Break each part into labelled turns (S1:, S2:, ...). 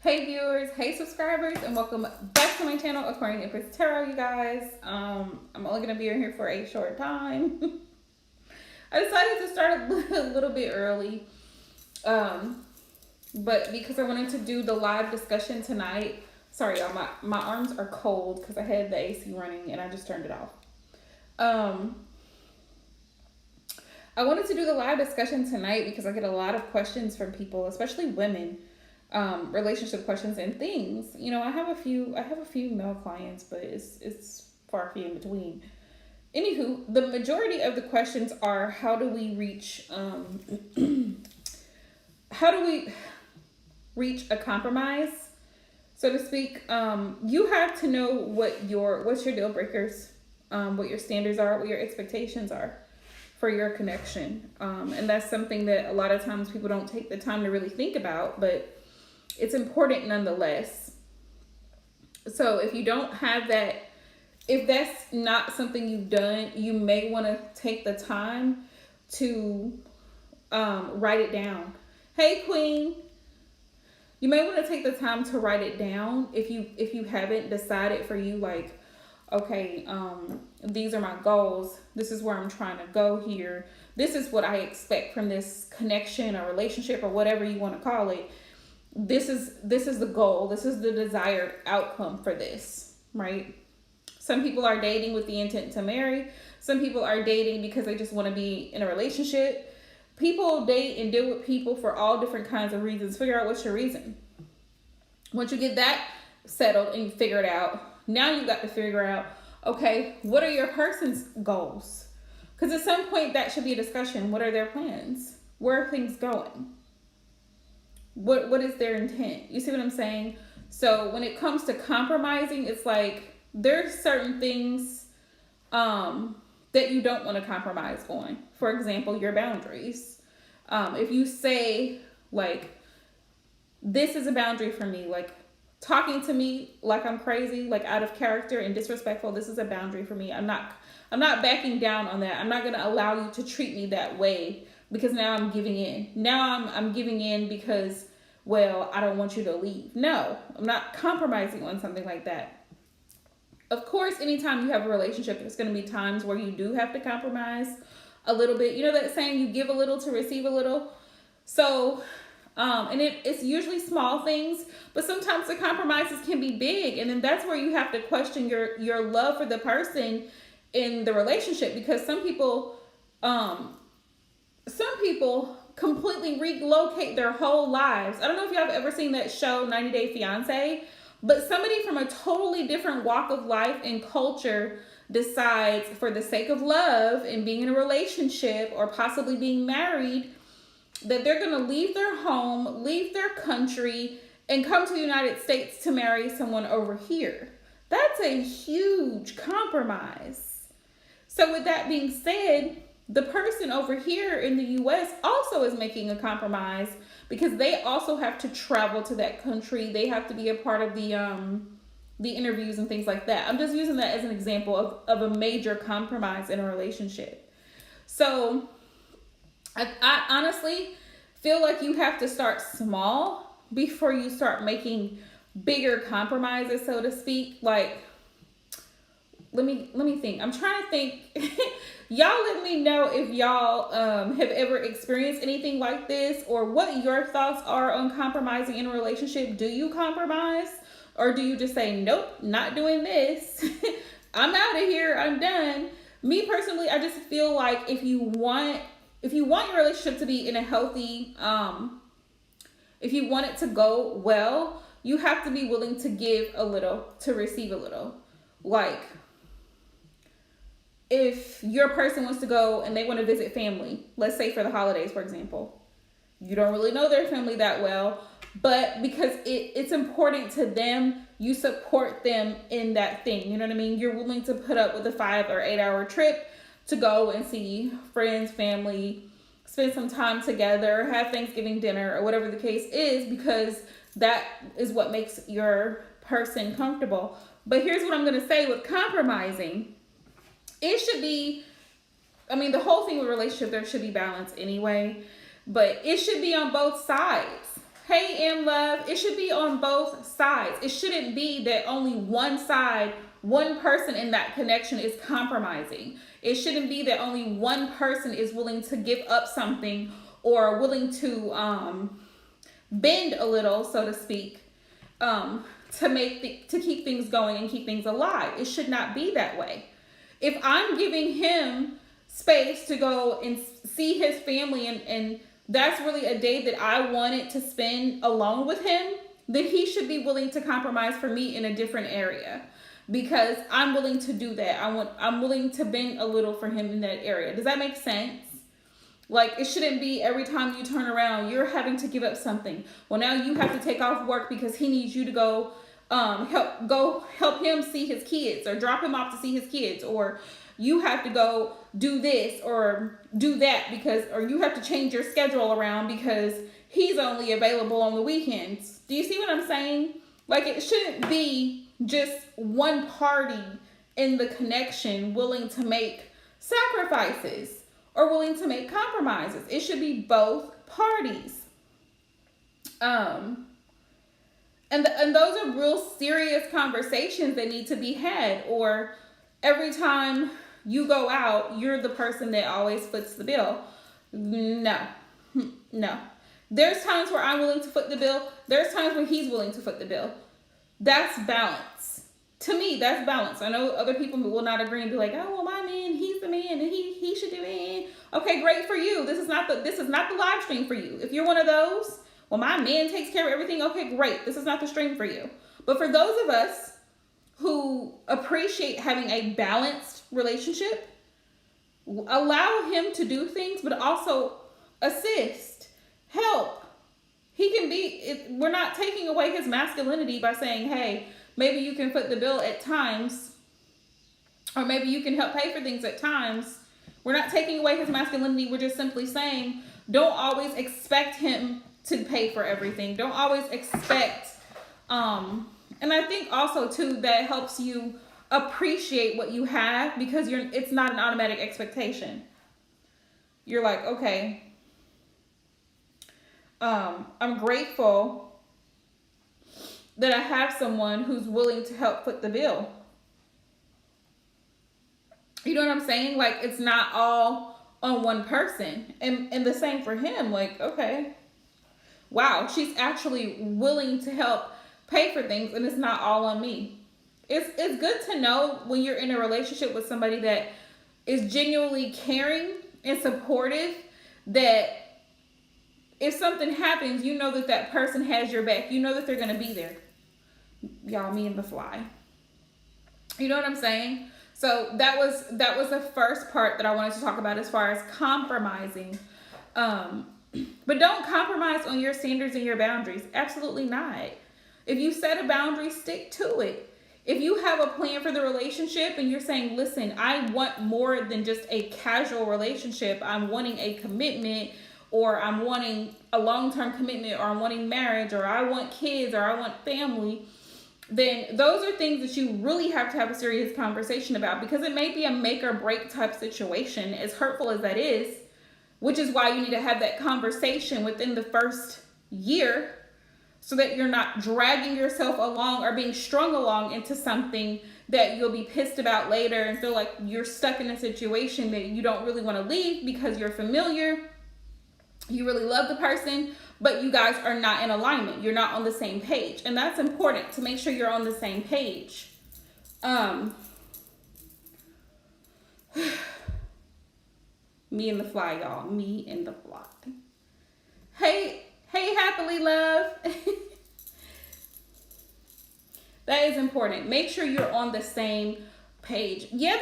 S1: Hey viewers, hey subscribers, and welcome back to my channel, According to Empress Tarot, you guys. I'm only going to be in here for a short time. I decided to start a little bit early, but because I wanted to do the live discussion tonight. Sorry y'all, my arms are cold because I had the AC running and I just turned it off. I wanted to do the live discussion tonight because I get a lot of questions from people, especially women. Relationship questions and things. You know, I have a few male clients, but it's far few in between. Anywho, the majority of the questions are how do we reach a compromise, so to speak. You have to know what's your deal breakers, what your standards are, what your expectations are for your connection. And that's something that a lot of times people don't take the time to really think about, but it's important nonetheless. So if you don't have that, if that's not something you've done, you may want to take the time to write it down. Hey Queen, you may want to take the time to write it down if you haven't decided for you, like, okay, these are my goals. This is where I'm trying to go here. This is what I expect from this connection or relationship or whatever you want to call it. This is the goal. This is the desired outcome for this, right? Some people are dating with the intent to marry. Some people are dating because they just want to be in a relationship. People date and deal with people for all different kinds of reasons. Figure out what's your reason. Once you get that settled and you figure it out, now you got to figure out, okay, what are your person's goals? Because at some point that should be a discussion. What are their plans? Where are things going? What is their intent? You see what I'm saying? So when it comes to compromising, it's like there's certain things that you don't want to compromise on. For example, your boundaries. If you say, like, this is a boundary for me, like talking to me like I'm crazy, like out of character and disrespectful, this is a boundary for me. I'm not backing down on that. I'm not going to allow you to treat me that way, because now I'm giving in. Now I'm giving in because, well, I don't want you to leave. No, I'm not compromising on something like that. Of course, anytime you have a relationship, there's going to be times where you do have to compromise a little bit. You know that saying, you give a little to receive a little? So, and it's usually small things, but sometimes the compromises can be big. And then that's where you have to question your love for the person in the relationship, because some people completely relocate their whole lives. I don't know if y'all have ever seen that show 90 Day Fiance, but somebody from a totally different walk of life and culture decides, for the sake of love and being in a relationship or possibly being married, that they're going to leave their home, leave their country, and come to the United States to marry someone over here. That's a huge compromise. So with that being said, the person over here in the U.S. also is making a compromise, because they also have to travel to that country. They have to be a part of the interviews and things like that. I'm just using that as an example of a major compromise in a relationship. So I honestly feel like you have to start small before you start making bigger compromises, so to speak. Like, let me think. I'm trying to think. Y'all let me know if y'all have ever experienced anything like this, or what your thoughts are on compromising in a relationship. Do you compromise, or do you just say, nope, not doing this? I'm out of here. I'm done. Me personally, I just feel like if you want your relationship to be in a healthy, if you want it to go well, you have to be willing to give a little to receive a little. Like, if your person wants to go and they want to visit family, let's say for the holidays, for example, you don't really know their family that well, but because it's important to them, you support them in that thing. You know what I mean? You're willing to put up with a 5 or 8 hour trip to go and see friends, family, spend some time together, have Thanksgiving dinner, or whatever the case is, because that is what makes your person comfortable. But here's what I'm going to say with compromising. It should be, the whole thing with a relationship, there should be balance anyway, but it should be on both sides. Hey, in love, it should be on both sides. It shouldn't be that only one side, one person in that connection is compromising. It shouldn't be that only one person is willing to give up something or willing to bend a little, so to speak, to keep things going and keep things alive. It should not be that way. If I'm giving him space to go and see his family and that's really a day that I wanted to spend alone with him, then he should be willing to compromise for me in a different area, because I'm willing to do that. I'm willing to bend a little for him in that area. Does that make sense? Like, it shouldn't be every time you turn around, you're having to give up something. Well, now you have to take off work because he needs you to go help him see his kids, or drop him off to see his kids, or you have to go do this or do that or you have to change your schedule around because he's only available on the weekends. Do you see what I'm saying? Like, it shouldn't be just one party in the connection willing to make sacrifices or willing to make compromises. It should be both parties. And those are real serious conversations that need to be had. Or every time you go out, you're the person that always foots the bill. No. There's times where I'm willing to foot the bill. There's times where he's willing to foot the bill. That's balance. To me, that's balance. I know other people will not agree and be like, oh, well, my man, he's the man and he should do it. Okay, great for you. This is not the live stream for you. If you're one of those, well, my man takes care of everything. Okay, great. This is not the stream for you. But for those of us who appreciate having a balanced relationship, allow him to do things, but also assist, help. We're not taking away his masculinity by saying, hey, maybe you can foot the bill at times, or maybe you can help pay for things at times. We're not taking away his masculinity. We're just simply saying, don't always expect him to pay for everything. Don't always expect, and I think also too, that helps you appreciate what you have, because it's not an automatic expectation. You're like, okay, I'm grateful that I have someone who's willing to help foot the bill. You know what I'm saying? Like, it's not all on one person. And the same for him. Like, okay, wow, she's actually willing to help pay for things, and it's not all on me. It's good to know when you're in a relationship with somebody that is genuinely caring and supportive, that if something happens, you know that person has your back. You know that they're going to be there. Y'all, me and the fly. You know what I'm saying? So that was the first part that I wanted to talk about as far as compromising. But don't compromise on your standards and your boundaries. Absolutely not. If you set a boundary, stick to it. If you have a plan for the relationship and you're saying, listen, I want more than just a casual relationship. I'm wanting a commitment, or I'm wanting a long-term commitment, or I'm wanting marriage, or I want kids, or I want family, then those are things that you really have to have a serious conversation about, because it may be a make or break type situation, as hurtful as that is, which is why you need to have that conversation within the first year, so that you're not dragging yourself along or being strung along into something that you'll be pissed about later and feel like you're stuck in a situation that you don't really want to leave because you're familiar. You really love the person, but you guys are not in alignment. You're not on the same page. And that's important, to make sure you're on the same page. Me and the fly, y'all. Me and the fly. Hey, happily love. That is important. Make sure you're on the same page. Yeah,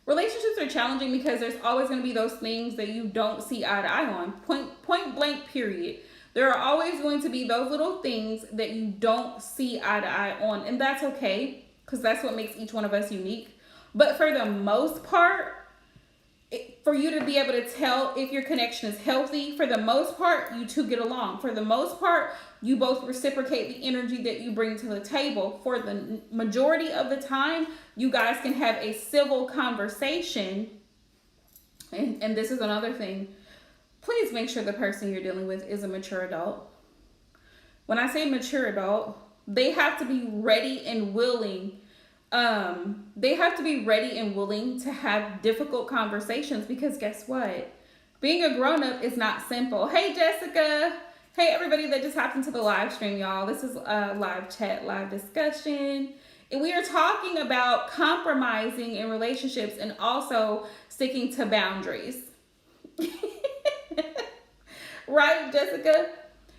S1: relationships are challenging because there's always going to be those things that you don't see eye to eye on. Point blank, period. There are always going to be those little things that you don't see eye to eye on. And that's okay, because that's what makes each one of us unique. But for the most part, for you to be able to tell if your connection is healthy, for the most part, you two get along. For the most part, you both reciprocate the energy that you bring to the table. For the majority of the time, you guys can have a civil conversation. And this is another thing. Please make sure the person you're dealing with is a mature adult. when I say mature adult, they have to be ready and willing. They have to be ready and willing to have difficult conversations, because guess what? Being a grown up is not simple. Hey, Jessica. Hey, everybody that just hopped into the live stream, y'all. This is a live chat, live discussion. And we are talking about compromising in relationships and also sticking to boundaries. Right, Jessica?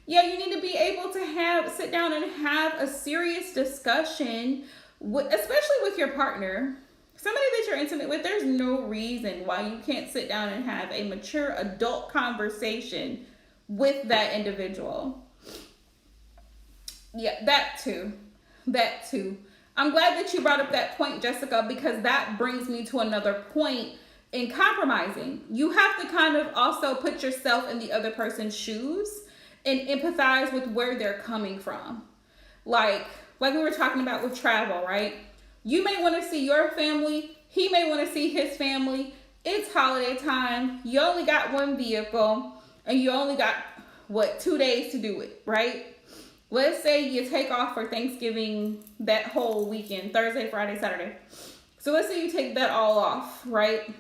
S1: Yeah, you need to be able to sit down and have a serious discussion, especially with your partner. Somebody that you're intimate with, there's no reason why you can't sit down and have a mature adult conversation with that individual. Yeah, that too. I'm glad that you brought up that point, Jessica, because that brings me to another point in compromising. You have to kind of also put yourself in the other person's shoes and empathize with where they're coming from. Like we were talking about with travel, right? You may want to see your family. He may want to see his family. It's holiday time. You only got one vehicle and you only got, 2 days to do it, right? Let's say you take off for Thanksgiving that whole weekend, Thursday, Friday, Saturday. So let's say you take that all off, right?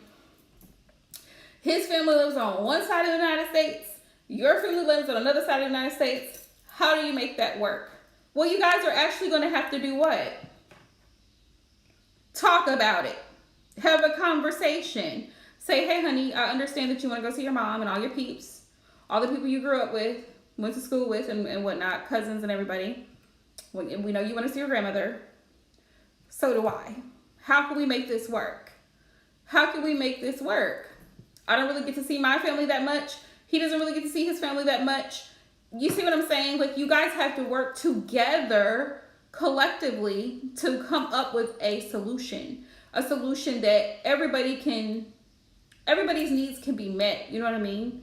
S1: His family lives on one side of the United States. Your family lives on another side of the United States. How do you make that work? Well, you guys are actually going to have to do what? Talk about it. Have a conversation. Say, hey, honey, I understand that you want to go see your mom and all your peeps, all the people you grew up with, went to school with and whatnot, cousins and everybody. We know you want to see your grandmother. So do I. How can we make this work? How can we make this work? I don't really get to see my family that much. He doesn't really get to see his family that much. You see what I'm saying? Like, you guys have to work together collectively to come up with a solution that everybody's needs can be met. You know what I mean?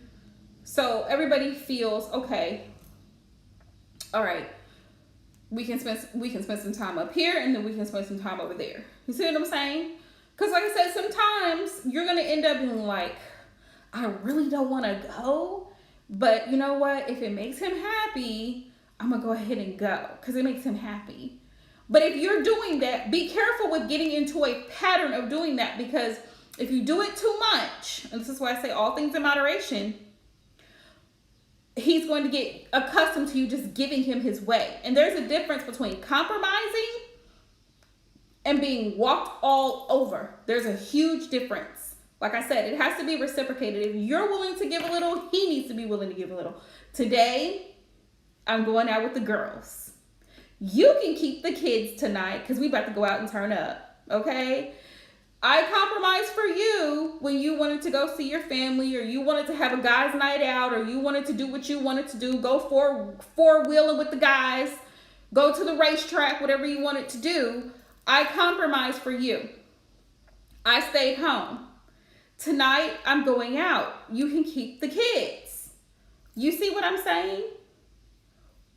S1: So everybody feels, okay, all right, we can spend some time up here and then we can spend some time over there. You see what I'm saying? Because like I said, sometimes you're going to end up being like, I really don't want to go, but you know what? If it makes him happy, I'm going to go ahead and go because it makes him happy. But if you're doing that, be careful with getting into a pattern of doing that, because if you do it too much, and this is why I say all things in moderation, he's going to get accustomed to you just giving him his way. And there's a difference between compromising and being walked all over. There's a huge difference. Like I said, it has to be reciprocated. If you're willing to give a little, he needs to be willing to give a little. Today, I'm going out with the girls. You can keep the kids tonight because we about to go out and turn up, okay? I compromised for you when you wanted to go see your family, or you wanted to have a guys' night out, or you wanted to do what you wanted to do, go four-wheeling with the guys, go to the racetrack, whatever you wanted to do. I compromised for you. I stayed home. Tonight, I'm going out. You can keep the kids. You see what I'm saying?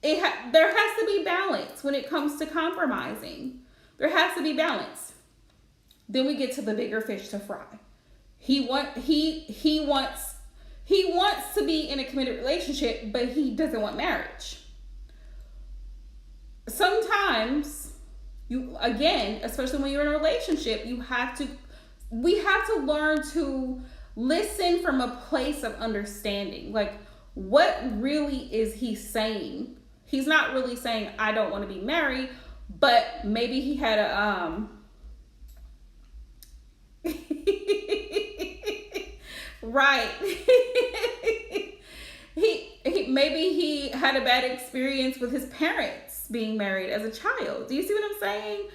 S1: There has to be balance when it comes to compromising. There has to be balance. Then we get to the bigger fish to fry. He wants to be in a committed relationship, but he doesn't want marriage. Sometimes especially when you're in a relationship, we have to learn to listen from a place of understanding. Like, what really is he saying? He's not really saying, I don't want to be married, but maybe he had right. Maybe he had a bad experience with his parents being married as a child. Do you see what I'm saying?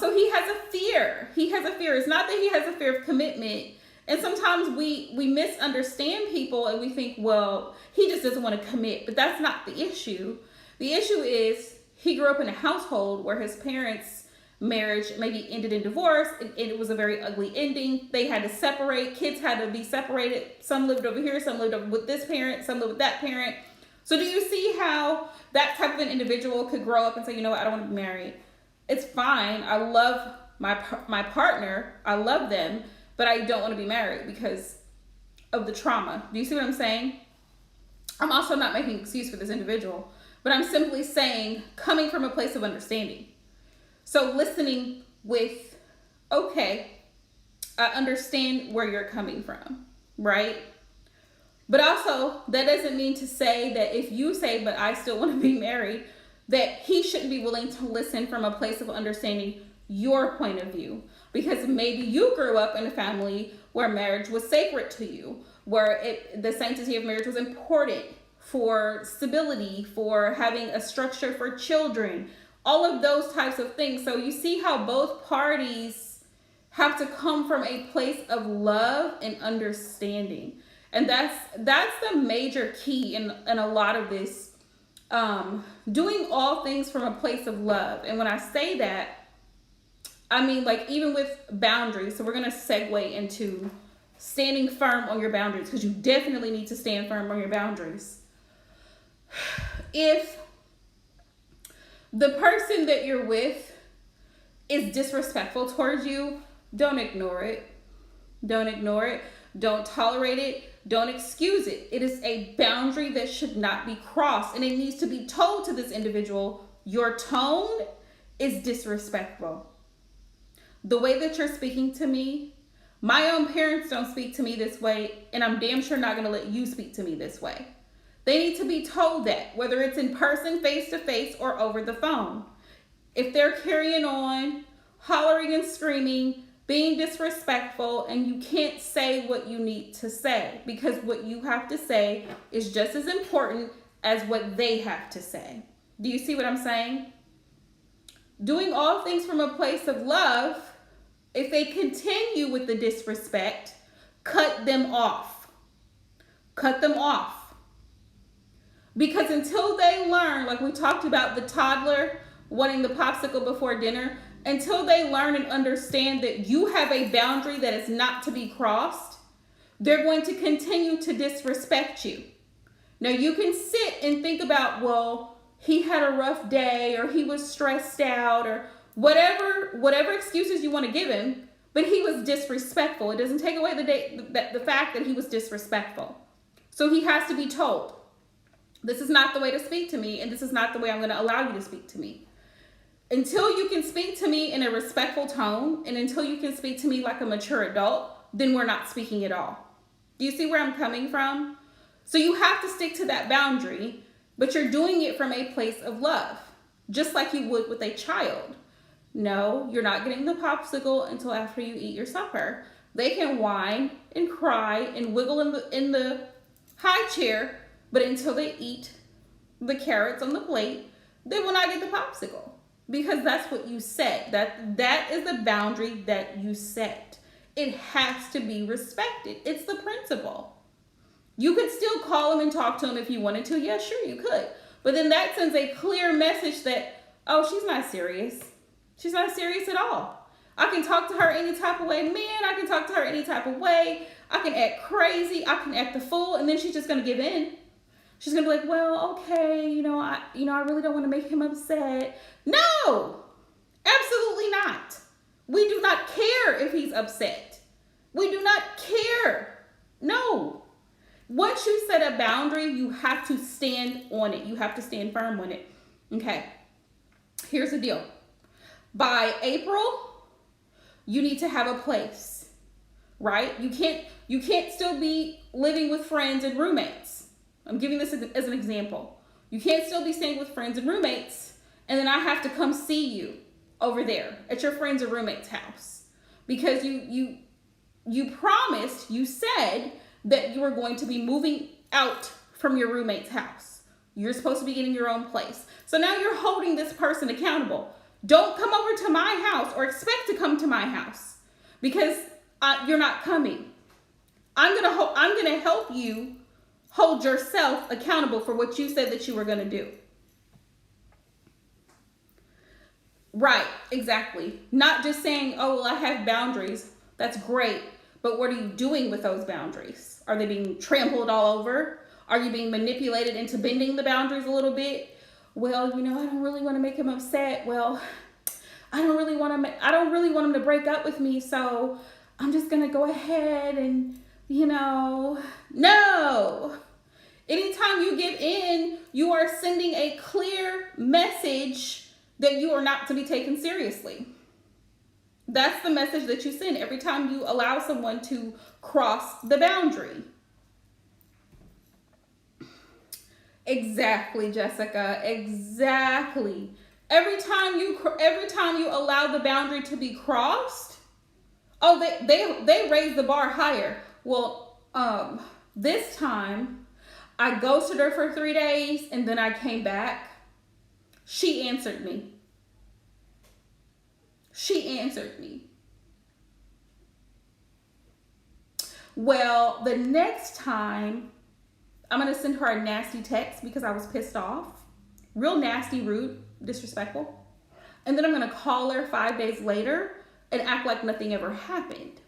S1: So he has a fear. It's not that he has a fear of commitment. And sometimes we misunderstand people and we think, well, he just doesn't want to commit. But that's not the issue. The issue is he grew up in a household where his parents' marriage maybe ended in divorce, and it was a very ugly ending. They had to separate. Kids had to be separated. Some lived over here. Some lived over with this parent. Some lived with that parent. So do you see how that type of an individual could grow up and say, you know what, I don't want to be married. It's fine. I love my partner. I love them. But I don't want to be married because of the trauma. Do you see what I'm saying? I'm also not making an excuse for this individual. But but I'm simply saying coming from a place of understanding. So listening with, okay, I understand where you're coming from, right? But also, that doesn't mean to say that if you say, but I still want to be married, that he shouldn't be willing to listen from a place of understanding your point of view. Because maybe you grew up in a family where marriage was sacred to you, where the sanctity of marriage was important for stability, for having a structure for children, all of those types of things. So you see how both parties have to come from a place of love and understanding. And that's the major key in a lot of this, doing all things from a place of love. And when I say that, I mean, like, even with boundaries. So we're going to segue into standing firm on your boundaries, because you definitely need to stand firm on your boundaries. If the person that you're with is disrespectful towards you, don't ignore it. Don't ignore it. Don't tolerate it. Don't excuse it. It is a boundary that should not be crossed. And it needs to be told to this individual, your tone is disrespectful. The way that you're speaking to me, my own parents don't speak to me this way, and I'm damn sure not going to let you speak to me this way. They need to be told that, whether it's in person, face to face, or over the phone. If they're carrying on, hollering and screaming, being disrespectful, and you can't say what you need to say, because what you have to say is just as important as what they have to say. Do you see what I'm saying? Doing all things from a place of love, if they continue with the disrespect, cut them off. Cut them off. Because until they learn, like we talked about the toddler wanting the popsicle before dinner, until they learn and understand that you have a boundary that is not to be crossed, they're going to continue to disrespect you. Now you can sit and think about, well, he had a rough day, or he was stressed out, or whatever excuses you want to give him, but he was disrespectful. It doesn't take away the fact that he was disrespectful. So he has to be told, this is not the way to speak to me, and this is not the way I'm going to allow you to speak to me. Until you can speak to me in a respectful tone, and until you can speak to me like a mature adult, then we're not speaking at all. Do you see where I'm coming from? So you have to stick to that boundary, but you're doing it from a place of love, just like you would with a child. No, you're not getting the popsicle until after you eat your supper. They can whine and cry and wiggle in the high chair, but until they eat the carrots on the plate, they will not get the popsicle, because that's what you said. That is the boundary that you set. It has to be respected. It's the principle. You could still call him and talk to him if you wanted to. Yeah, sure, you could. But then that sends a clear message that, oh, she's not serious. She's not serious at all. I can talk to her any type of way. Man, I can talk to her any type of way. I can act crazy. I can act the fool. And then she's just going to give in. She's going to be like, well, okay, I really don't want to make him upset. No, absolutely not. We do not care if he's upset. We do not care. No. Once you set a boundary, you have to stand on it. You have to stand firm on it. Okay. Here's the deal. By April, you need to have a place, right? You can't still be living with friends and roommates. I'm giving this as an example. You can't still be staying with friends and roommates, and then I have to come see you over there at your friend's or roommate's house, because you promised, you said that you were going to be moving out from your roommate's house. You're supposed to be getting your own place. So now you're holding this person accountable. Don't come over to my house or expect to come to my house, because you're not coming. I'm gonna help you hold yourself accountable for what you said that you were gonna do. Right, exactly. Not just saying, oh, well, I have boundaries. That's great. But what are you doing with those boundaries? Are they being trampled all over? Are you being manipulated into bending the boundaries a little bit? Well, I don't really want to make him upset. Well, I don't really want him to break up with me, so I'm just going to go ahead and, no. Anytime you give in, you are sending a clear message that you are not to be taken seriously. That's the message that you send every time you allow someone to cross the boundary. Exactly, Jessica. Exactly. Every time you allow the boundary to be crossed, oh, they raise the bar higher. Well, this time I ghosted her for 3 days and then I came back. She answered me. She answered me. Well, the next time I'm going to send her a nasty text because I was pissed off. Real nasty, rude, disrespectful. And then I'm going to call her 5 days later and act like nothing ever happened.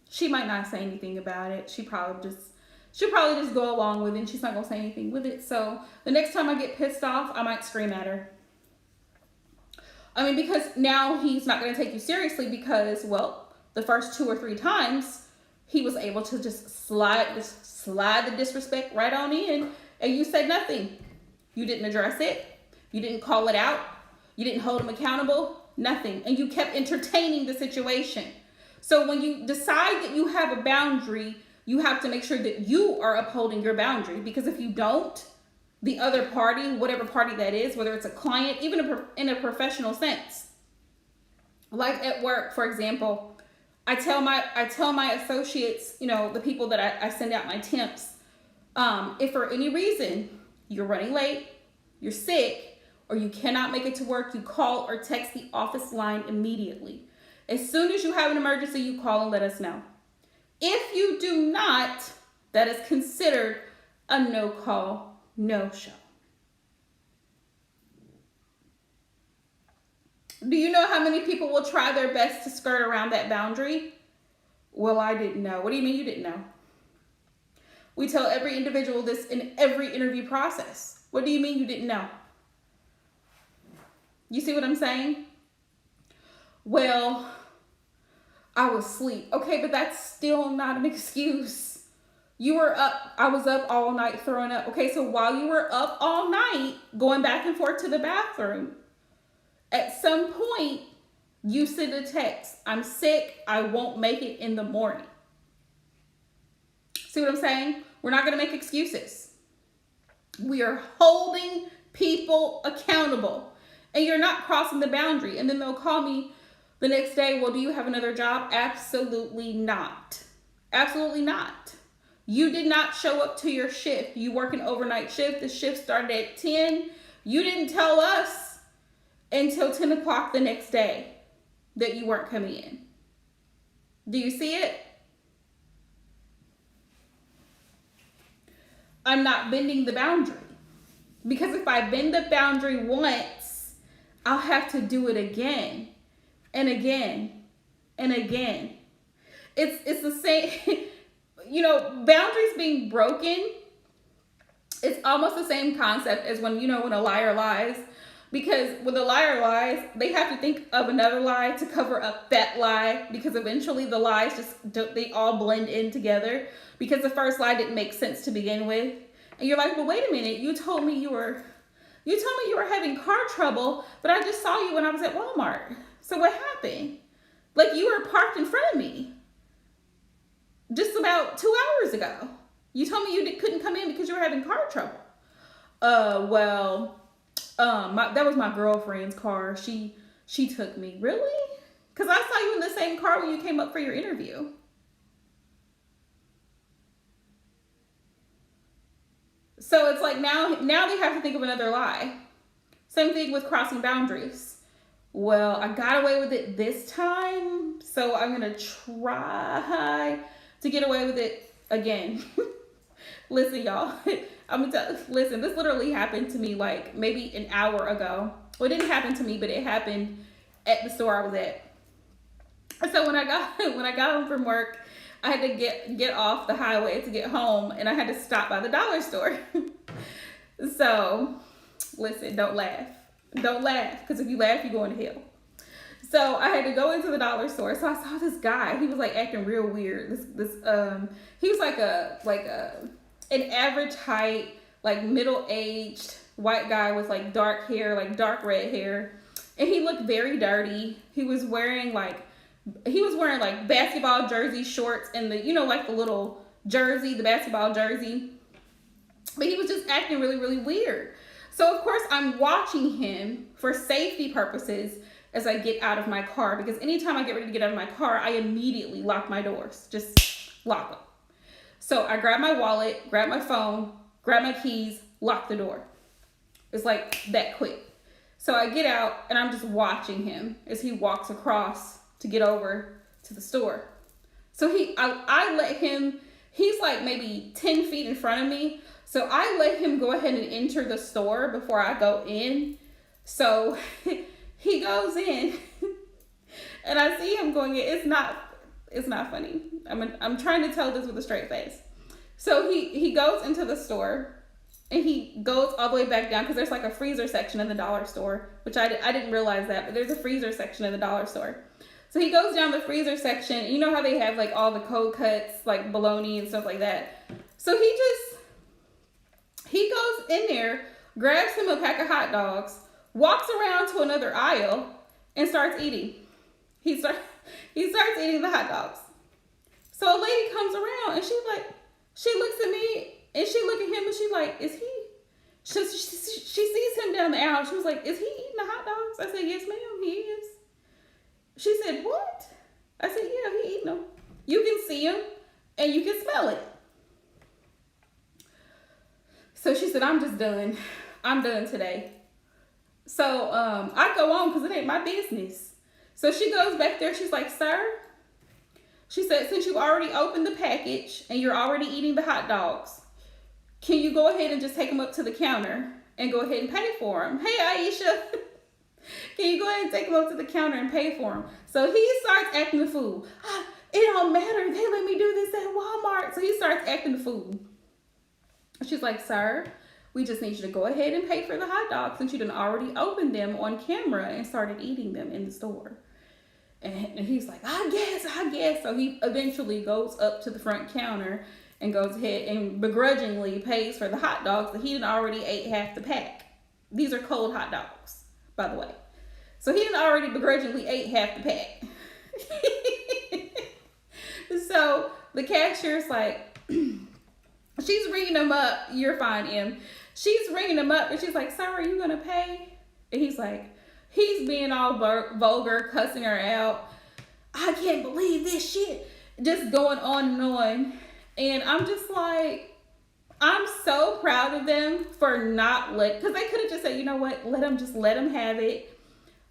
S1: She might not say anything about it. She'll probably just go along with it, and she's not going to say anything with it. So the next time I get pissed off, I might scream at her. I mean, because now he's not going to take you seriously because, well, the first 2 or 3 times he was able to just slide the disrespect right on in, and you said nothing. You didn't address it. You didn't call it out. You didn't hold him accountable. Nothing. And you kept entertaining the situation. So when you decide that you have a boundary, you have to make sure that you are upholding your boundary. Because if you don't, the other party, whatever party that is, whether it's a client, even in a professional sense, like at work, for example, I tell my associates, the people that I send out my temps, if for any reason you're running late, you're sick, or you cannot make it to work, you call or text the office line immediately. As soon as you have an emergency, you call and let us know. If you do not, that is considered a no call, no show. Do you know how many people will try their best to skirt around that boundary? Well, I didn't know. What do you mean you didn't know? We tell every individual this in every interview process. What do you mean you didn't know? You see what I'm saying? Well, I was asleep. Okay, but that's still not an excuse. You were up. I was up all night throwing up. Okay, so while you were up all night going back and forth to the bathroom, at some point, you send a text. I'm sick. I won't make it in the morning. See what I'm saying? We're not going to make excuses. We are holding people accountable. And you're not crossing the boundary. And then they'll call me the next day. Well, do you have another job? Absolutely not. Absolutely not. You did not show up to your shift. You work an overnight shift. The shift started at 10. You didn't tell us until 10 o'clock the next day that you weren't coming in. Do you see it? I'm not bending the boundary. Because if I bend the boundary once, I'll have to do it again and again and again. It's the same, boundaries being broken, it's almost the same concept as when a liar lies. Because when the liar lies, they have to think of another lie to cover up that lie, because eventually the lies they all blend in together because the first lie didn't make sense to begin with. And you're like, well, wait a minute, you told me you were having car trouble, but I just saw you when I was at Walmart. So what happened? Like, you were parked in front of me just about 2 hours ago. You told me you couldn't come in because you were having car trouble. That was my girlfriend's car. She took me. Really? Because I saw you in the same car when you came up for your interview. So it's like now they have to think of another lie. Same thing with crossing boundaries. Well, I got away with it this time, so I'm going to try to get away with it again. Listen, y'all. Listen, this literally happened to me like maybe an hour ago. Well, it didn't happen to me, but it happened at the store I was at. So when I got home from work, I had to get off the highway to get home, and I had to stop by the dollar store. So, listen, don't laugh. Don't laugh, because if you laugh, you're going to hell. So I had to go into the dollar store. So I saw this guy. He was like acting real weird. He was like an average height, like middle-aged white guy with like dark hair, like dark red hair. And he looked very dirty. He was wearing like basketball jersey shorts and like the little jersey, the basketball jersey. But he was just acting really, really weird. So of course I'm watching him for safety purposes as I get out of my car, because anytime I get ready to get out of my car, I immediately lock my doors, just lock them. So I grab my wallet, grab my phone, grab my keys, lock the door. It's like that quick. So I get out and I'm just watching him as he walks across to get over to the store. So I let him, he's like maybe 10 feet in front of me. So I let him go ahead and enter the store before I go in. So he goes in and I see him going in. It's not funny. I'm trying to tell this with a straight face. So he goes into the store and he goes all the way back down, because there's like a freezer section in the dollar store, which I didn't realize that, but there's a freezer section in the dollar store. So he goes down the freezer section, and you know how they have like all the cold cuts, like bologna and stuff like that. So he goes in there, grabs him a pack of hot dogs, walks around to another aisle, and starts eating. He starts eating the hot dogs. So a lady comes around and she looks at me and she look at him and she's like, is he? She sees him down the aisle. She was like, is he eating the hot dogs? I said, yes, ma'am, he is. She said, what? I said, yeah, he eating them. You can see him and you can smell it. So she said, I'm just done. I'm done today. So I go on because it ain't my business. So she goes back there. She's like, sir, she said, since you already opened the package and you're already eating the hot dogs, can you go ahead and just take them up to the counter and go ahead and pay for them? Hey, Aisha, can you go ahead and take them up to the counter and pay for them? So he starts acting the fool. It don't matter. They let me do this at Walmart. So he starts acting the fool. She's like, sir, we just need you to go ahead and pay for the hot dogs since you done already opened them on camera and started eating them in the store. And he's like, I guess. So he eventually goes up to the front counter and goes ahead and begrudgingly pays for the hot dogs that he done already ate half the pack. These are cold hot dogs, by the way. So he done already begrudgingly ate half the pack. So the cashier's like, she's ringing him up. You're fine, Em. She's ringing him up and she's like, sir, are you going to pay? And he's like, he's being all vulgar, cussing her out. I can't believe this shit. Just going on and on. And I'm just like, I'm so proud of them for not because they could have just said, you know what, let him have it.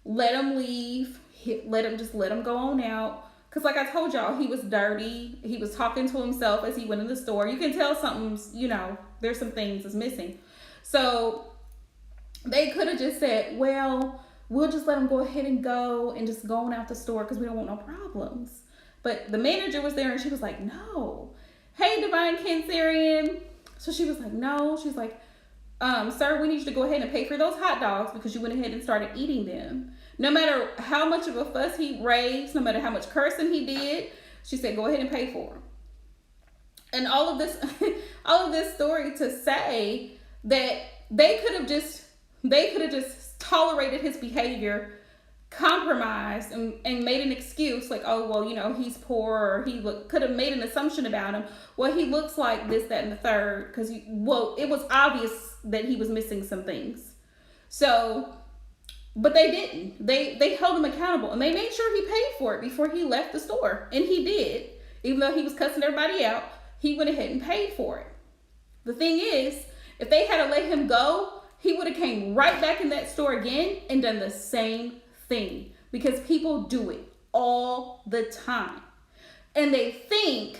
S1: Let him leave. Let him go on out. Because like I told y'all, he was dirty. He was talking to himself as he went in the store. You can tell something's, there's some things that's missing. So they could have just said, well, we'll just let him go ahead and go and just go on out the store because we don't want no problems. But the manager was there and she was like, no. Hey, Divine Cancerian. So she was like, no. She's like, sir, we need you to go ahead and pay for those hot dogs because you went ahead and started eating them. No matter how much of a fuss he raised, no matter how much cursing he did, she said, go ahead and pay for them. And all of this story to say that they could have just tolerated his behavior, compromised and made an excuse like, oh, well, he's poor, or he could have made an assumption about him. Well, he looks like this, that, and the third, because it was obvious that he was missing some things. So, but they didn't. They held him accountable and they made sure he paid for it before he left the store. And he did. Even though he was cussing everybody out, he went ahead and paid for it. The thing is, if they had to let him go, he would have came right back in that store again and done the same thing, because people do it all the time. And they think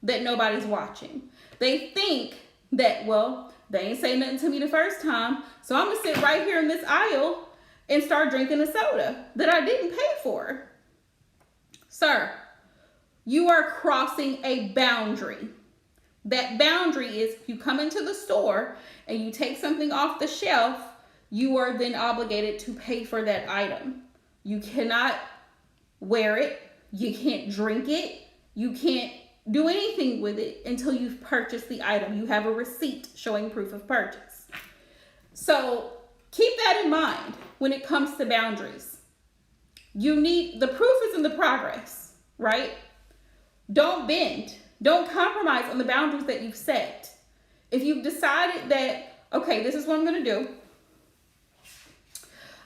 S1: that nobody's watching. They think that, well, they ain't say nothing to me the first time, so I'm gonna sit right here in this aisle and start drinking a soda that I didn't pay for. Sir, you are crossing a boundary. That boundary is, if you come into the store and you take something off the shelf, you are then obligated to pay for that item. You cannot wear it, you can't drink it, you can't do anything with it until you've purchased the item. You have a receipt showing proof of purchase. So keep that in mind when it comes to boundaries. The proof is in the progress, right? Don't bend. Don't compromise on the boundaries that you've set. If you've decided that, okay, this is what I'm going to do.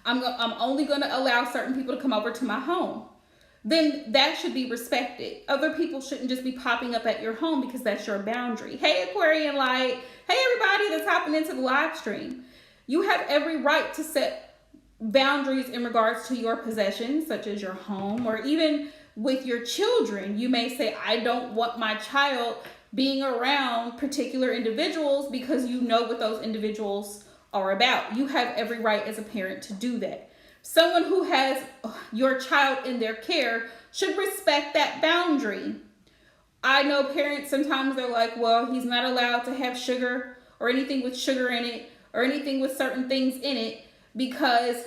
S1: I'm only going to allow certain people to come over to my home. Then that should be respected. Other people shouldn't just be popping up at your home because that's your boundary. Hey, Aquarian Light. Hey, everybody that's hopping into the live stream. You have every right to set boundaries in regards to your possessions, such as your home, or even with your children. You may say, I don't want my child being around particular individuals because you know what those individuals are about. You have every right as a parent to do that. Someone who has your child in their care should respect that boundary. I know parents, sometimes they're like, well, he's not allowed to have sugar or anything with sugar in it or anything with certain things in it because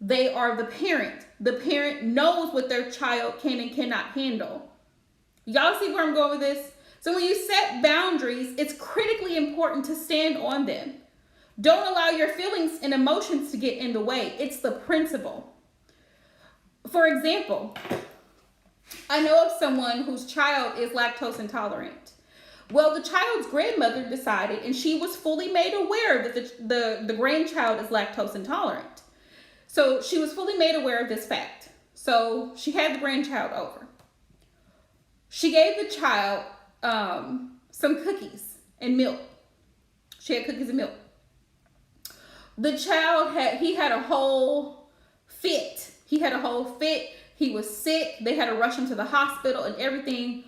S1: they are the parent. The parent knows what their child can and cannot handle. Y'all see where I'm going with this? So when you set boundaries, it's critically important to stand on them. Don't allow your feelings and emotions to get in the way. It's the principle. For example, I know of someone whose child is lactose intolerant. Well, the child's grandmother decided, and she was fully made aware that the grandchild is lactose intolerant. So she was fully made aware of this fact. So she had the grandchild over. She gave the child some cookies and milk. She had cookies and milk. The child had a whole fit. He had a whole fit. He was sick. They had to rush him to the hospital and everything.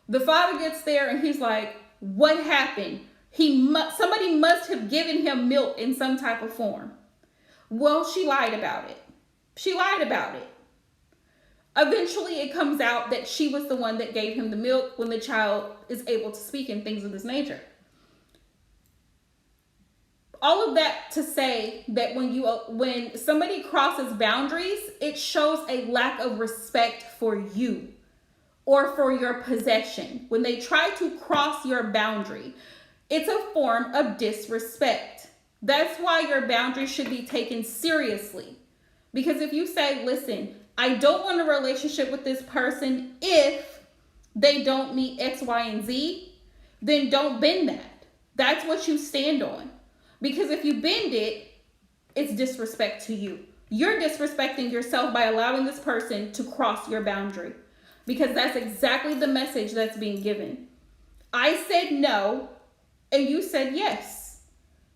S1: The father gets there and he's like, what happened? Somebody must have given him milk in some type of form. Well, she lied about it. Eventually, it comes out that she was the one that gave him the milk when the child is able to speak and things of this nature. All of that to say that when somebody crosses boundaries, it shows a lack of respect for you or for your possession. When they try to cross your boundary, it's a form of disrespect. That's why your boundaries should be taken seriously. Because if you say, listen, I don't want a relationship with this person if they don't meet X, Y, and Z, then don't bend that. That's what you stand on. Because if you bend it, it's disrespect to you. You're disrespecting yourself by allowing this person to cross your boundary. Because that's exactly the message that's being given. I said no, and you said yes.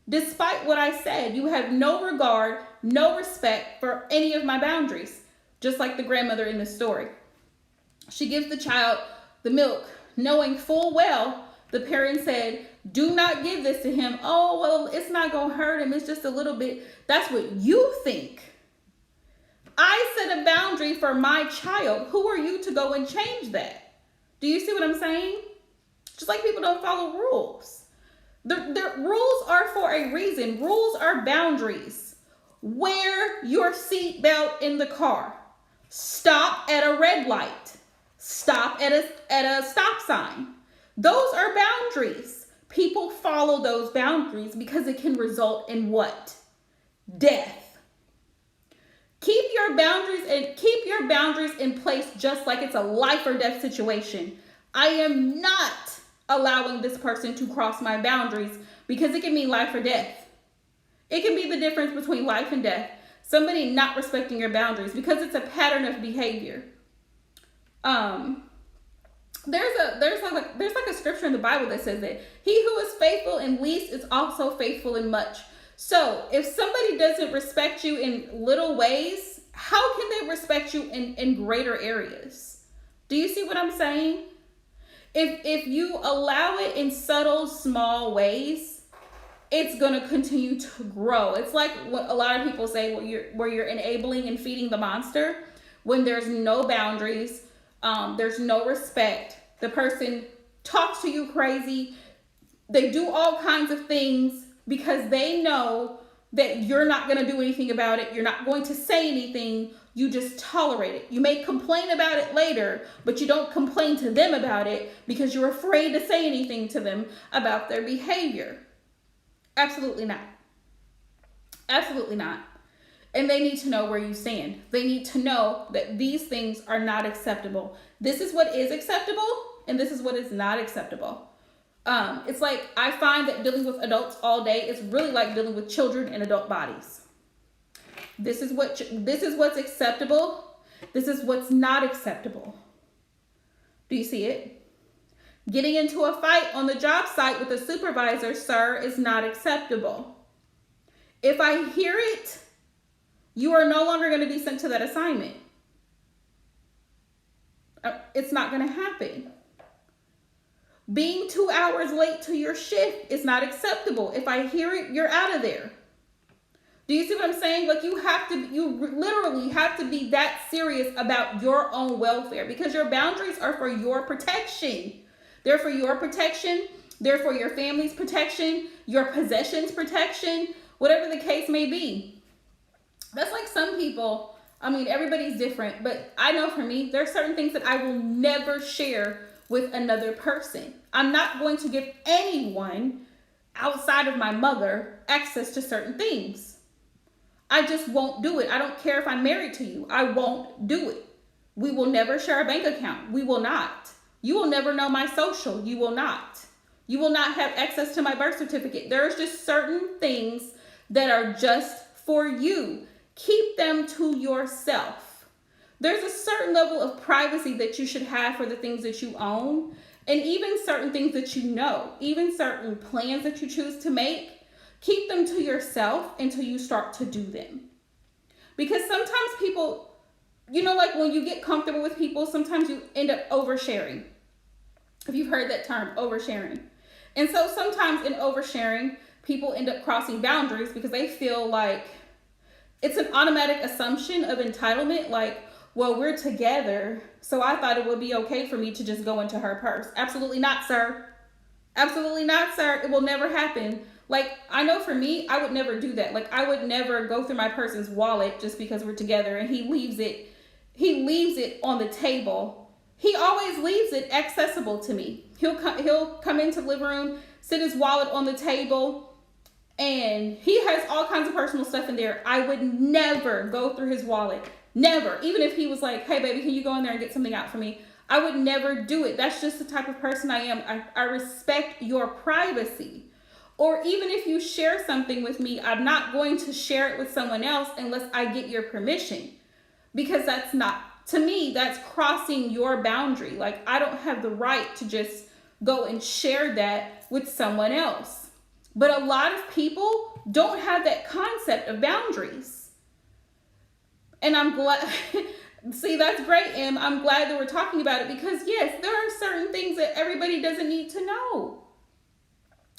S1: Despite what I said, you have no regard, no respect for any of my boundaries. Just like the grandmother in the story. She gives the child the milk, knowing full well the parent said, do not give this to him. Oh, well, it's not going to hurt him. It's just a little bit. That's what you think. I set a boundary for my child. Who are you to go and change that? Do you see what I'm saying? Just like people don't follow rules. The rules are for a reason. Rules are boundaries. Wear your seatbelt in the car. Stop at a red light. Stop at a stop sign. Those are boundaries. People follow those boundaries because it can result in what? Death. Keep your boundaries in place just like it's a life or death situation. I am not allowing this person to cross my boundaries because it can mean life or death. It can be the difference between life and death. Somebody not respecting your boundaries because it's a pattern of behavior. There's like a scripture in the Bible that says that he who is faithful in least is also faithful in much. So if somebody doesn't respect you in little ways, how can they respect you in greater areas? Do you see what I'm saying? If you allow it in subtle, small ways, it's going to continue to grow. It's like what a lot of people say where you're enabling and feeding the monster. When there's no boundaries, there's no respect. The person talks to you crazy. They do all kinds of things because they know that you're not going to do anything about it. You're not going to say anything. You just tolerate it. You may complain about it later, but you don't complain to them about it because you're afraid to say anything to them about their behavior. Absolutely not. Absolutely not. And they need to know where you stand. They need to know that these things are not acceptable. This is what is acceptable, and this is what is not acceptable. It's like, I find that dealing with adults all day is really like dealing with children in adult bodies. This is what's acceptable. This is what's not acceptable. Do you see it? Getting into a fight on the job site with a supervisor, sir, is not acceptable. If I hear it, you are no longer going to be sent to that assignment. It's not going to happen. Being 2 hours late to your shift is not acceptable. If I hear it, you're out of there. Do you see what I'm saying? Like, you literally have to be that serious about your own welfare, because your boundaries are for your protection. They're for your protection. They're for your family's protection, your possessions protection, whatever the case may be. That's like some people, I mean, everybody's different, but I know for me, there are certain things that I will never share with another person. I'm not going to give anyone outside of my mother access to certain things. I just won't do it. I don't care if I'm married to you. I won't do it. We will never share a bank account. We will not. You will never know my social. You will not. You will not have access to my birth certificate. There's just certain things that are just for you. Keep them to yourself. There's a certain level of privacy that you should have for the things that you own, and even certain things that you know, even certain plans that you choose to make, keep them to yourself until you start to do them. Because sometimes people, like when you get comfortable with people, sometimes you end up oversharing. If you've heard that term, oversharing. And so sometimes in oversharing, people end up crossing boundaries because they feel like it's an automatic assumption of entitlement, like, well, we're together, so I thought it would be okay for me to just go into her purse. Absolutely not, sir. Absolutely not, sir. It will never happen. Like, I know for me, I would never do that. Like, I would never go through my person's wallet just because we're together and he leaves it on the table. He always leaves it accessible to me. He'll come into the living room, sit his wallet on the table, and he has all kinds of personal stuff in there. I would never go through his wallet. Never. Even if he was like, hey, baby, can you go in there and get something out for me? I would never do it. That's just the type of person I am. I respect your privacy. Or even if you share something with me, I'm not going to share it with someone else unless I get your permission. Because that's not, to me, that's crossing your boundary. Like, I don't have the right to just go and share that with someone else. But a lot of people don't have that concept of boundaries. And I'm glad, see, that's great, Em. I'm glad that we're talking about it because, yes, there are certain things that everybody doesn't need to know.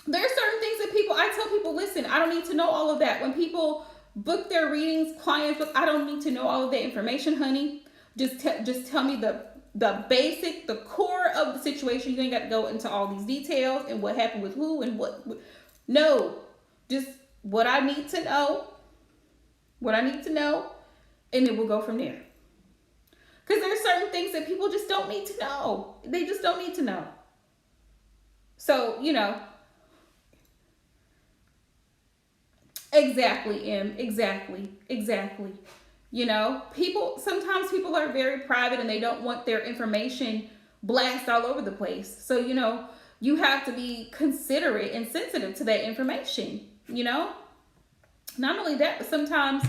S1: There are certain things that I tell people, listen, I don't need to know all of that. When people book their readings, clients book, I don't need to know all of that information, honey. Just tell me the basic, the core of the situation. You ain't got to go into all these details and what happened with who and what. No, just what I need to know, and then we'll go from there. Because there are certain things that people just don't need to know. They just don't need to know. So, exactly, Em. Exactly. Sometimes people are very private and they don't want their information blast all over the place. So, you have to be considerate and sensitive to that information, Not only that, but sometimes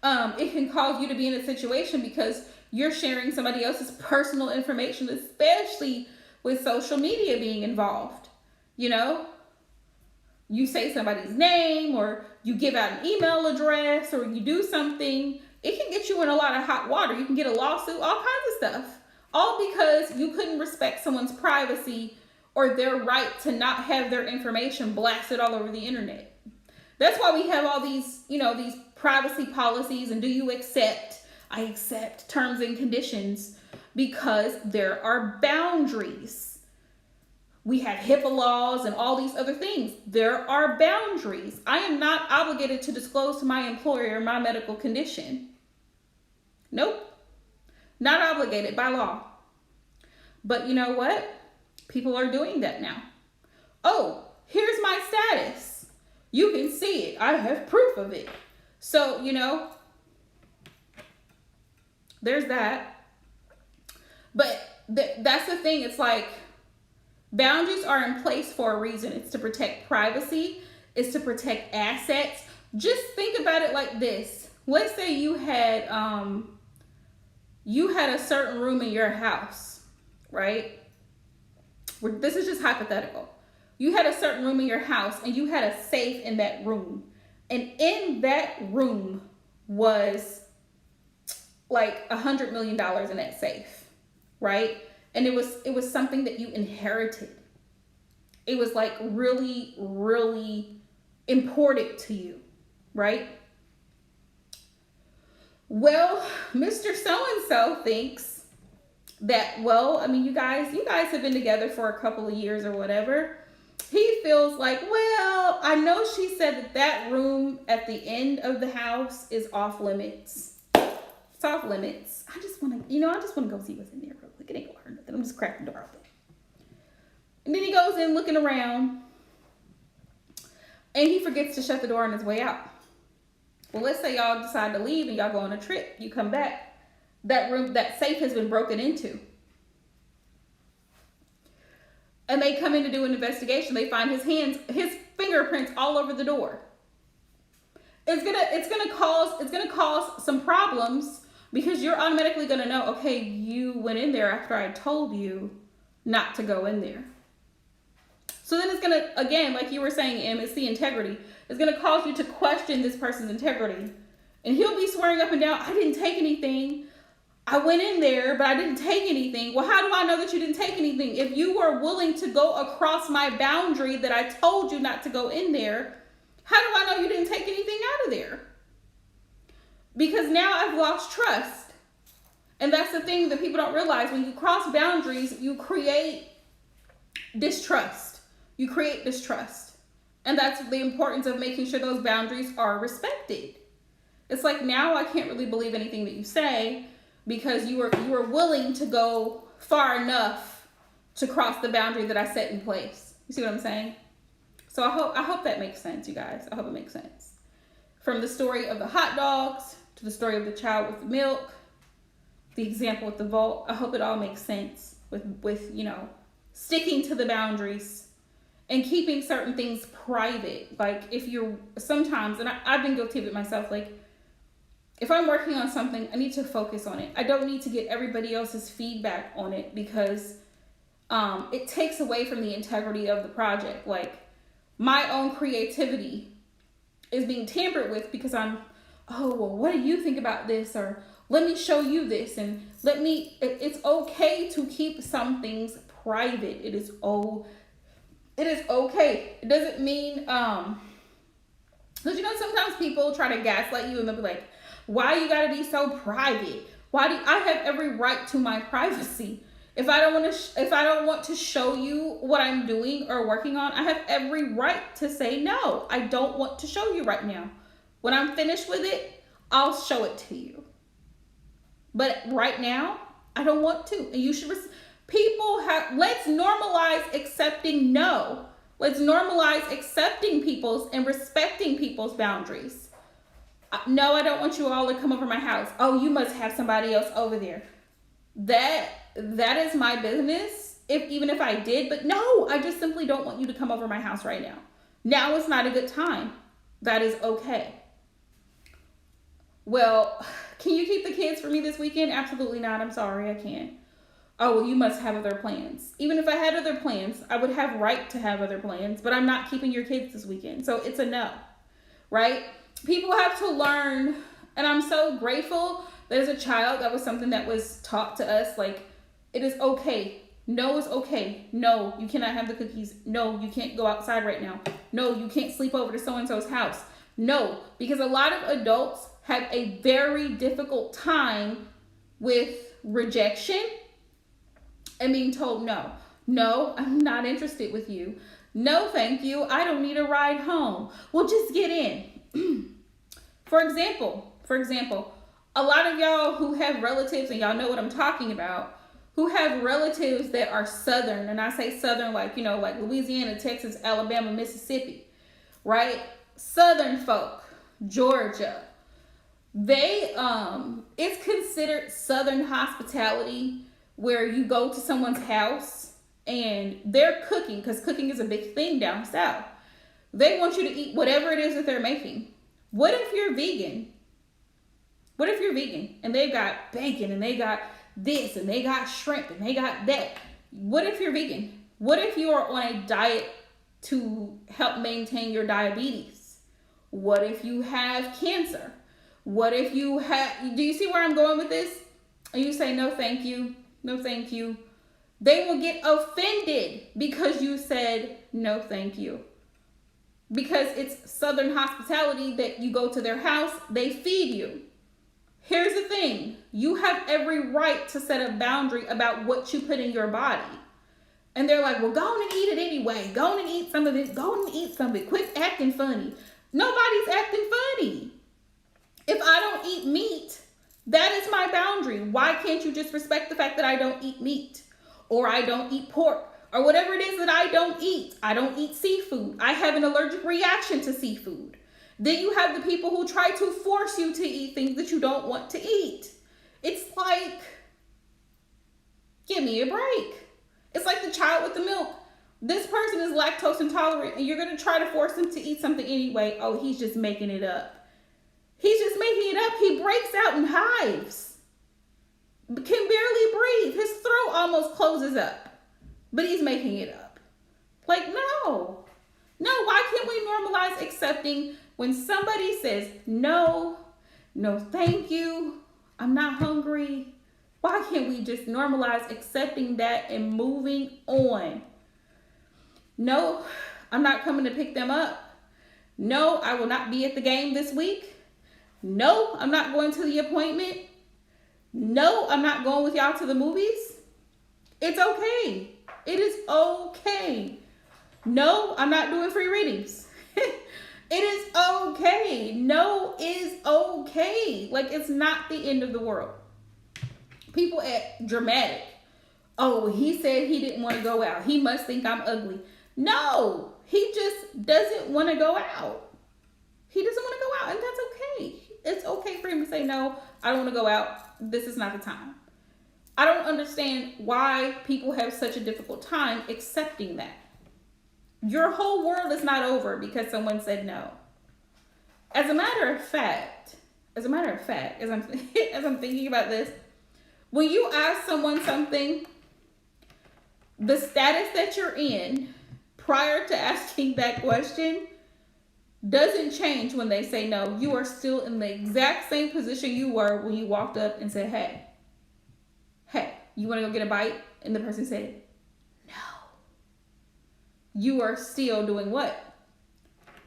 S1: it can cause you to be in a situation because you're sharing somebody else's personal information, especially with social media being involved. You say somebody's name or you give out an email address or you do something, it can get you in a lot of hot water. You can get a lawsuit, all kinds of stuff, all because you couldn't respect someone's privacy or their right to not have their information blasted all over the internet. That's why we have all these, these privacy policies and do you accept? I accept terms and conditions because there are boundaries. we have HIPAA laws and all these other things. There are boundaries. I am not obligated to disclose to my employer my medical condition. Nope. Not obligated by law. But you know what? People are doing that now. Oh, here's my status. You can see it. I have proof of it. So, there's that. But that's the thing. It's like, boundaries are in place for a reason. It's to protect privacy. It's to protect assets. Just think about it like this. Let's say you had a certain room in your house, right? This is just hypothetical. You had a certain room in your house and you had a safe in that room. And in that room was like $100 million in that safe, right? And it was something that you inherited. It was like really, really important to you, right? Well, Mr. So-and-so thinks that, you guys have been together for a couple of years or whatever. He feels like, well, I know she said that room at the end of the house is off limits. It's off limits. I just want to go see what's in there real quick. It ain't gonna hurt nothing. I'm just cracking the door open. And then he goes in looking around and he forgets to shut the door on his way out. Well, let's say y'all decide to leave and y'all go on a trip. You come back. That safe has been broken into. And they come in to do an investigation. They find his fingerprints all over the door. It's gonna cause some problems because you're automatically gonna know, okay, you went in there after I told you not to go in there. So then it's gonna, again, like you were saying, Em, it's the integrity. It's gonna cause you to question this person's integrity. And he'll be swearing up and down, I didn't take anything. I went in there, but I didn't take anything. Well, how do I know that you didn't take anything? If you were willing to go across my boundary that I told you not to go in there, how do I know you didn't take anything out of there? Because now I've lost trust. And that's the thing that people don't realize. When you cross boundaries, you create distrust. You create distrust. And that's the importance of making sure those boundaries are respected. It's like, now I can't really believe anything that you say because you were willing to go far enough to cross the boundary that I set in place. You see what I'm saying? So I hope that makes sense, you guys. I hope it makes sense. From the story of the hot dogs to the story of the child with the milk, the example with the vault, I hope it all makes sense with sticking to the boundaries and keeping certain things private. Like if you're sometimes, and I've been guilty of it myself, like if I'm working on something, I need to focus on it. I don't need to get everybody else's feedback on it because it takes away from the integrity of the project. Like my own creativity is being tampered with because what do you think about this? Or let me show you this. And it's okay to keep some things private. It is okay. It doesn't mean, because sometimes people try to gaslight you and they'll be like, why you gotta be so private? I have every right to my privacy. If I don't want to show you what I'm doing or working on, I have every right to say, no, I don't want to show you right now. When I'm finished with it, I'll show it to you. But right now, I don't want to. And you should, let's normalize accepting no. Let's normalize accepting people's and respecting people's boundaries. No, I don't want you all to come over my house. Oh, you must have somebody else over there. That is my business, even if I did. But no, I just simply don't want you to come over my house right now. Now is not a good time. That is okay. Well, can you keep the kids for me this weekend? Absolutely not. I'm sorry, I can't. Oh, well, you must have other plans. Even if I had other plans, I would have right to have other plans, but I'm not keeping your kids this weekend. So it's a no, right? People have to learn, and I'm so grateful that as a child, that was something that was taught to us. Like, it is okay. No is okay. No, you cannot have the cookies. No, you can't go outside right now. No, you can't sleep over to so-and-so's house. No, because a lot of adults have a very difficult time with rejection and being told no. No, I'm not interested with you. No, thank you. I don't need a ride home. Well, just get in. For example, a lot of y'all who have relatives, and y'all know what I'm talking about, who have relatives that are Southern, and I say Southern like, like Louisiana, Texas, Alabama, Mississippi, right? Southern folk, Georgia, they, it's considered Southern hospitality where you go to someone's house and they're cooking, because cooking is a big thing down south. They want you to eat whatever it is that they're making. What if you're vegan? What if you're vegan and they've got bacon and they got this and they got shrimp and they got that? What if you're vegan? What if you are on a diet to help maintain your diabetes? What if you have cancer? What if you have, do you see where I'm going with this? And you say, no, thank you. No, thank you. They will get offended because you said, no, thank you. Because it's Southern hospitality that you go to their house, they feed you. Here's the thing. You have every right to set a boundary about what you put in your body. And they're like, well, go on and eat it anyway. Go on and eat some of it. Go on and eat some of it. Quit acting funny. Nobody's acting funny. If I don't eat meat, that is my boundary. Why can't you just respect the fact that I don't eat meat? Or I don't eat pork? Or whatever it is that I don't eat. I don't eat seafood. I have an allergic reaction to seafood. Then you have the people who try to force you to eat things that you don't want to eat. It's like, give me a break. It's like the child with the milk. This person is lactose intolerant and you're going to try to force them to eat something anyway. Oh, he's just making it up. He's just making it up. He breaks out in hives. Can barely breathe. His throat almost closes up. But he's making it up. Like, no. No, why can't we normalize accepting when somebody says, no, no, thank you, I'm not hungry? Why can't we just normalize accepting that and moving on? No, I'm not coming to pick them up. No, I will not be at the game this week. No, I'm not going to the appointment. No, I'm not going with y'all to the movies. It's okay. It is okay. No, I'm not doing free readings. It is okay. No is okay. Like, it's not the end of the world. People act dramatic. Oh, he said he didn't want to go out. He must think I'm ugly. No, he just doesn't want to go out. He doesn't want to go out, and that's okay. It's okay for him to say, no, I don't want to go out. This is not the time. I don't understand why people have such a difficult time accepting that. Your whole world is not over because someone said no. As a matter of fact, as I'm thinking about this, when you ask someone something, the status that you're in prior to asking that question doesn't change when they say no. You are still in the exact same position you were when you walked up and said, hey, you want to go get a bite? And the person said, no. You are still doing what?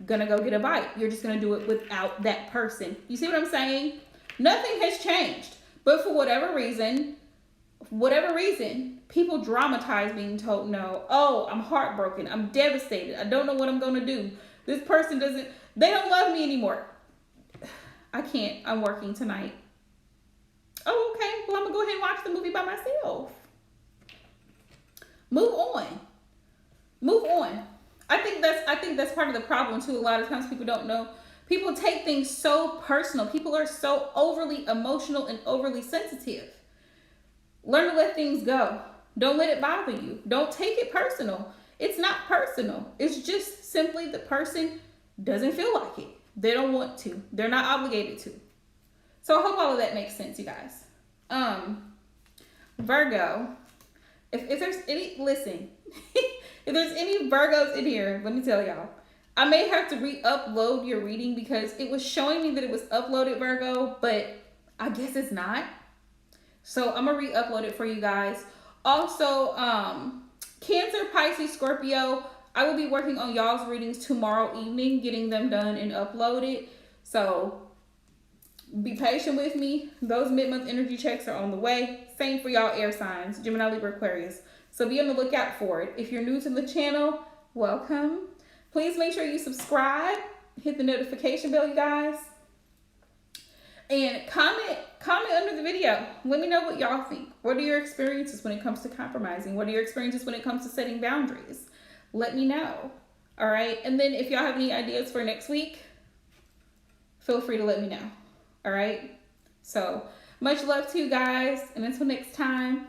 S1: Gonna go get a bite. You're just gonna do it without that person. You see what I'm saying? Nothing has changed. But for whatever reason, people dramatize being told no. Oh, I'm heartbroken. I'm devastated. I don't know what I'm gonna do. This person they don't love me anymore. I can't. I'm working tonight. Oh, okay. Well, I'm gonna go ahead and watch the movie by myself. Move on. I think that's part of the problem too. A lot of times people don't know. People take things so personal. People are so overly emotional and overly sensitive. Learn to let things go. Don't let it bother you. Don't take it personal. It's not personal. It's just simply the person doesn't feel like it. They don't want to. They're not obligated to. So I hope all of that makes sense, you guys. Virgo, if there's any, listen, if there's any Virgos in here, let me tell y'all, I may have to re-upload your reading because it was showing me that it was uploaded, Virgo, but I guess it's not. So I'm gonna re-upload it for you guys. Also, Cancer, Pisces, Scorpio, I will be working on y'all's readings tomorrow evening, getting them done and uploaded. So be patient with me. Those mid-month energy checks are on the way. Same for y'all air signs, Gemini, Libra, Aquarius. So be on the lookout for it. If you're new to the channel, welcome. Please make sure you subscribe, hit the notification bell, you guys. And comment under the video. Let me know what y'all think. What are your experiences when it comes to compromising? What are your experiences when it comes to setting boundaries? Let me know. All right. And then if y'all have any ideas for next week, feel free to let me know. All right. So much love to you guys. And until next time.